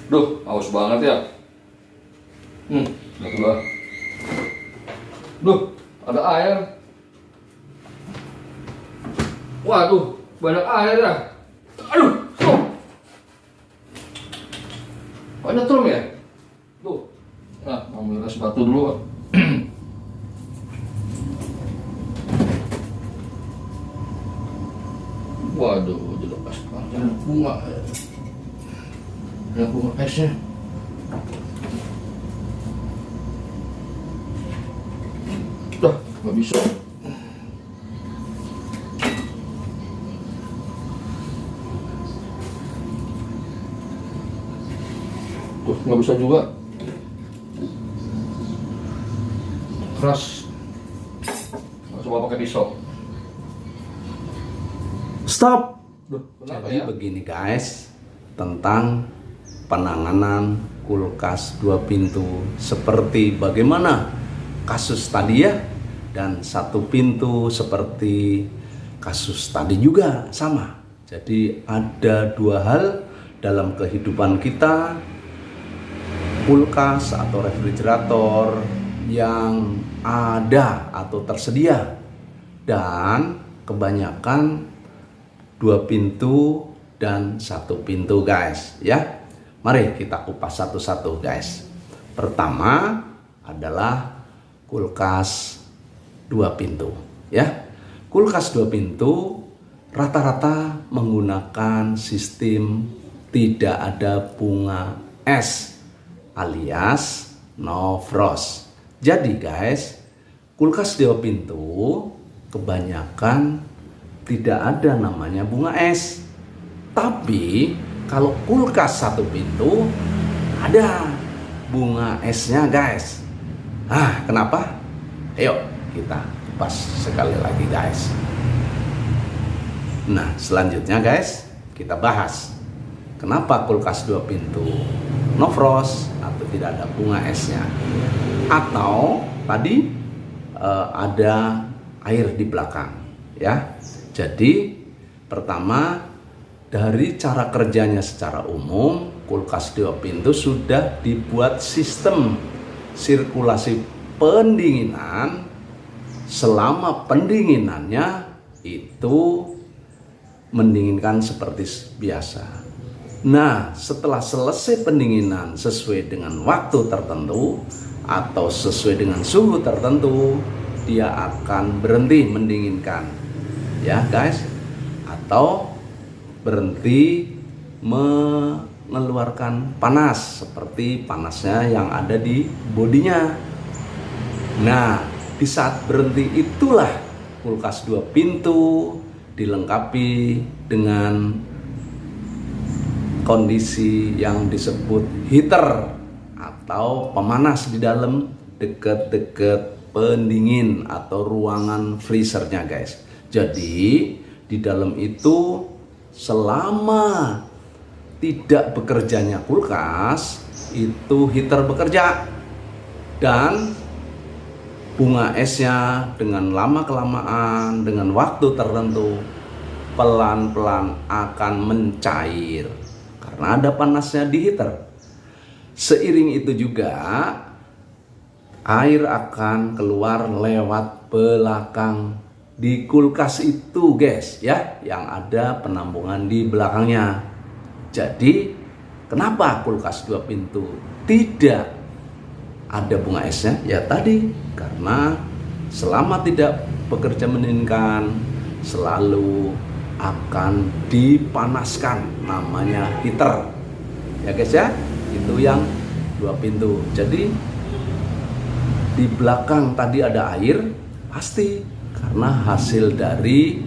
Duh, haus banget ya. Lihat dulu. Duh, ada air. Waduh, banyak air ya. Aduh, stop. Banyak trum ya. Tuh. Nah, ambil es batu dulu. Waduh, jelas banget bunga. Ada bunga esnya. Dah, nggak bisa. Tuh, nggak bisa juga. Keras. Coba pakai pisau. Stop. Duh, kenapa Jadi ya? begini guys, tentang penanganan kulkas 2 pintu seperti bagaimana kasus tadi ya, dan 1 pintu seperti kasus tadi juga sama. Jadi ada 2 hal dalam kehidupan kita, kulkas atau refrigerator yang ada atau tersedia, dan kebanyakan 2 pintu dan 1 pintu guys ya. Mari kita kupas satu-satu guys. Pertama adalah kulkas 2 pintu ya. Kulkas 2 pintu rata-rata menggunakan sistem tidak ada bunga es alias no frost. Jadi guys, kulkas 2 pintu kebanyakan tidak ada namanya bunga es. Tapi kalau kulkas 1 pintu ada bunga esnya guys. Kenapa? Ayo kita kupas sekali lagi guys. Nah, selanjutnya guys, kita bahas kenapa kulkas 2 pintu no frost atau tidak ada bunga esnya, atau tadi ada air di belakang ya. Jadi pertama, dari cara kerjanya secara umum, kulkas 2 pintu sudah dibuat sistem sirkulasi pendinginan. Selama pendinginannya itu mendinginkan seperti biasa. Nah, setelah selesai pendinginan sesuai dengan waktu tertentu atau sesuai dengan suhu tertentu, dia akan berhenti mendinginkan ya guys, atau berhenti mengeluarkan panas seperti panasnya yang ada di bodinya. Nah, di saat berhenti itulah kulkas 2 pintu dilengkapi dengan kondisi yang disebut heater atau pemanas di dalam dekat-dekat pendingin atau ruangan freezernya guys. Jadi di dalam itu selama tidak bekerjanya kulkas, itu heater bekerja, dan bunga esnya dengan lama-kelamaan, dengan waktu tertentu, pelan-pelan akan mencair karena ada panasnya di heater. Seiring itu juga air akan keluar lewat belakang di kulkas itu guys ya, yang ada penampungan di belakangnya. Jadi kenapa kulkas 2 pintu tidak ada bunga esnya? Ya tadi, karena selama tidak bekerja mendinginkan selalu akan dipanaskan, namanya heater ya guys ya. Itu yang 2 pintu. Jadi di belakang tadi ada air pasti karena hasil dari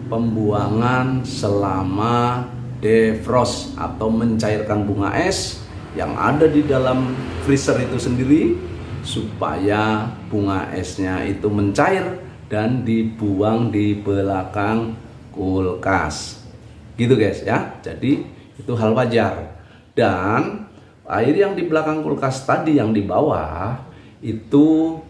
pembuangan selama defrost atau mencairkan bunga es yang ada di dalam freezer itu sendiri, supaya bunga esnya itu mencair dan dibuang di belakang kulkas gitu guys ya. Jadi itu hal wajar. Dan air yang di belakang kulkas tadi yang di bawah itu,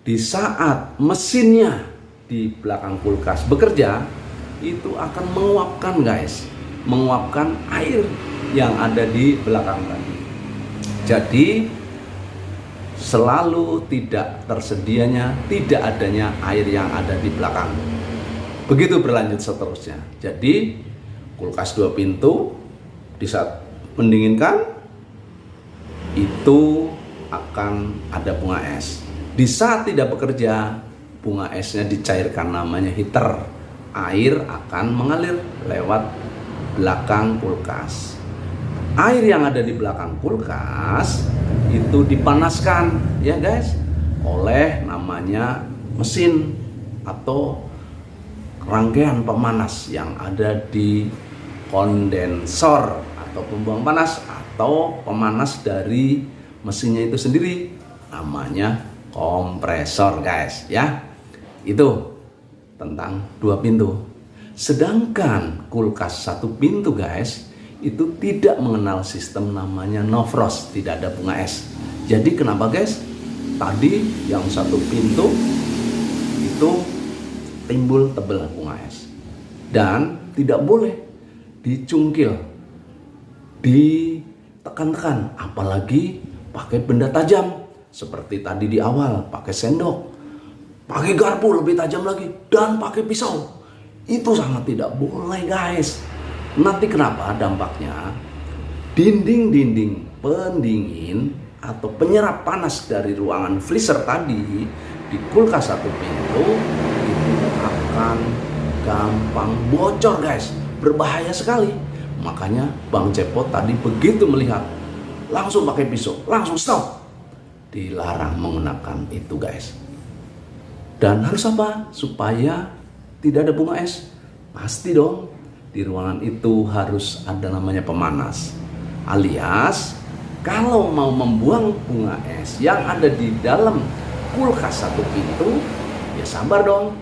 di saat mesinnya di belakang kulkas bekerja, itu akan menguapkan guys, menguapkan air yang ada di belakang tadi. Jadi selalu tidak adanya air yang ada di belakang. Begitu berlanjut seterusnya. Jadi kulkas 2 pintu di saat mendinginkan itu akan ada bunga es. Di saat tidak bekerja, bunga esnya dicairkan, namanya heater. Air akan mengalir lewat belakang kulkas. Air yang ada di belakang kulkas itu dipanaskan ya guys oleh namanya mesin atau rangkaian pemanas yang ada di kondensor atau pembuang panas atau pemanas dari mesinnya itu sendiri, namanya kompresor guys ya. Itu tentang 2 pintu. Sedangkan kulkas 1 pintu guys itu tidak mengenal sistem namanya no frost, tidak ada bunga es. Jadi kenapa guys? Tadi yang 1 pintu itu timbul tebel bunga es dan tidak boleh dicungkil, ditekan-tekan, apalagi pakai benda tajam seperti tadi di awal, pakai sendok, pakai garpu lebih tajam lagi, dan pakai pisau. Itu sangat tidak boleh guys. Nanti kenapa dampaknya? Dinding-dinding pendingin atau penyerap panas dari ruangan freezer tadi di kulkas 1 pintu itu akan gampang bocor guys, berbahaya sekali. Makanya Bang Cepot tadi begitu melihat langsung pakai pisau, langsung stop. Dilarang menggunakan itu guys. Dan harus apa? Supaya tidak ada bunga es. Pasti dong. Di ruangan itu harus ada namanya pemanas. Alias kalau mau membuang bunga es yang ada di dalam kulkas 1 pintu, ya sabar dong.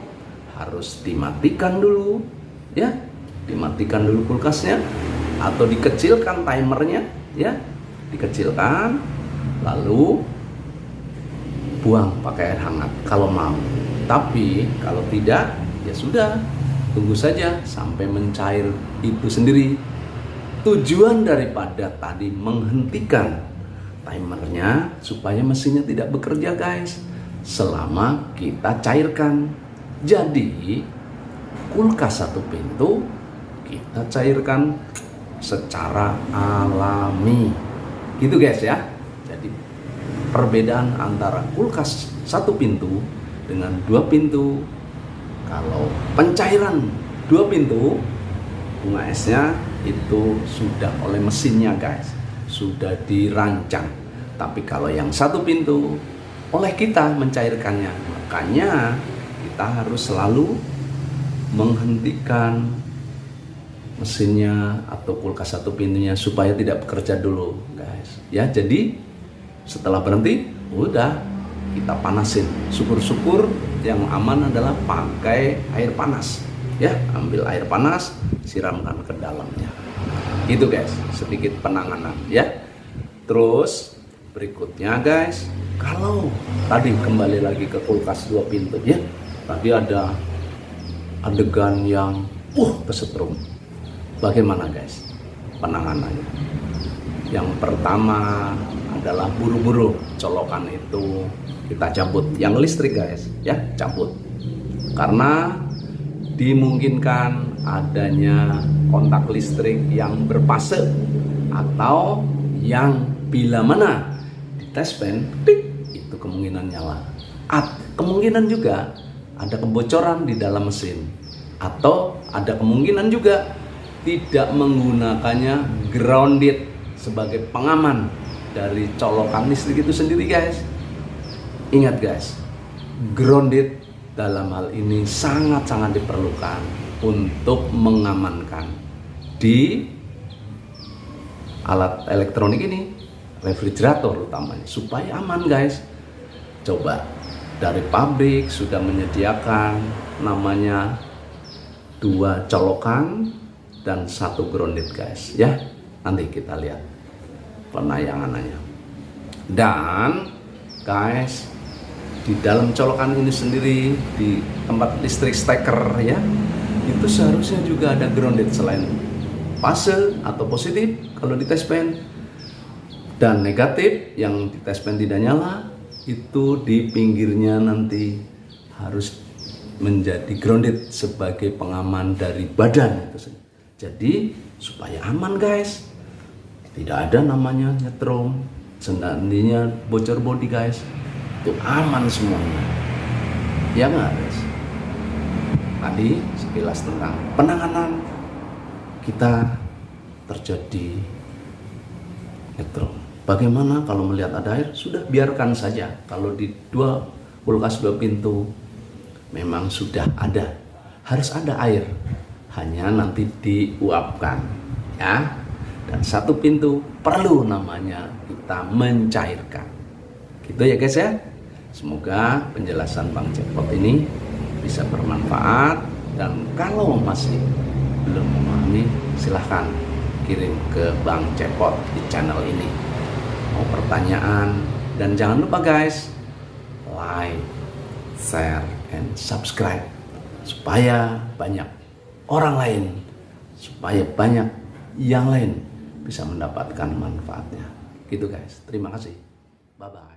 Harus dimatikan dulu ya. Dimatikan dulu kulkasnya atau dikecilkan timernya ya. Dikecilkan lalu buang pakai air hangat kalau mau. Tapi kalau tidak ya sudah, tunggu saja sampai mencair itu sendiri. Tujuan daripada tadi menghentikan timernya supaya mesinnya tidak bekerja guys selama kita cairkan. Jadi kulkas 1 pintu kita cairkan secara alami gitu guys ya. Jadi perbedaan antara kulkas 1 pintu dengan 2 pintu, kalau pencairan 2 pintu bunga esnya itu sudah oleh mesinnya guys, sudah dirancang. Tapi kalau yang 1 pintu oleh kita mencairkannya, makanya kita harus selalu menghentikan mesinnya atau kulkas 1 pintunya supaya tidak bekerja dulu guys ya. Jadi setelah berhenti udah kita panasin. Syukur-syukur yang aman adalah pakai air panas ya. Ambil air panas, siramkan ke dalamnya. Gitu guys, sedikit penanganan ya. Terus berikutnya guys, kalau tadi kembali lagi ke kulkas 2 pintu ya, tadi ada adegan yang kesetrum. Bagaimana guys penanganannya? Yang pertama adalah buru-buru colokan itu kita cabut, yang listrik guys ya, cabut. Karena dimungkinkan adanya kontak listrik yang berfase atau yang bila mana di tes pen itu kemungkinan nyala. Kemungkinan juga ada kebocoran di dalam mesin, atau ada kemungkinan juga tidak menggunakannya grounded sebagai pengaman dari colokan listrik itu sendiri guys. Ingat guys, grounded dalam hal ini sangat-sangat diperlukan untuk mengamankan di alat elektronik ini, refrigerator utamanya, supaya aman guys. Coba dari pabrik sudah menyediakan namanya 2 colokan dan 1 grounded guys ya. Nanti kita lihat penayangannya. Dan guys, di dalam colokan ini sendiri, di tempat listrik steker ya, itu seharusnya juga ada grounded selain fase atau positif kalau di tes pen, Dan negatif yang ditespen tidak nyala itu di pinggirnya nanti harus menjadi grounded sebagai pengaman dari badan itu. Jadi supaya aman guys, tidak ada namanya nyetrum, sendandinya bocor bodi guys, itu aman semuanya, ya nggak guys? Tadi sekilas tentang penanganan kita terjadi nyetrum. Bagaimana kalau melihat ada air? Sudah biarkan saja. Kalau di kulkas 2 pintu memang sudah ada, harus ada air, hanya nanti diuapkan ya. Dan 1 pintu perlu namanya kita mencairkan, gitu ya guys ya. Semoga penjelasan Bang Cepot ini bisa bermanfaat, dan kalau masih belum memahami silahkan kirim ke Bang Cepot di channel ini mau pertanyaan. Dan jangan lupa guys, like, share, and subscribe supaya banyak orang lain, supaya banyak yang lain bisa mendapatkan manfaatnya, gitu guys. Terima kasih, bye bye.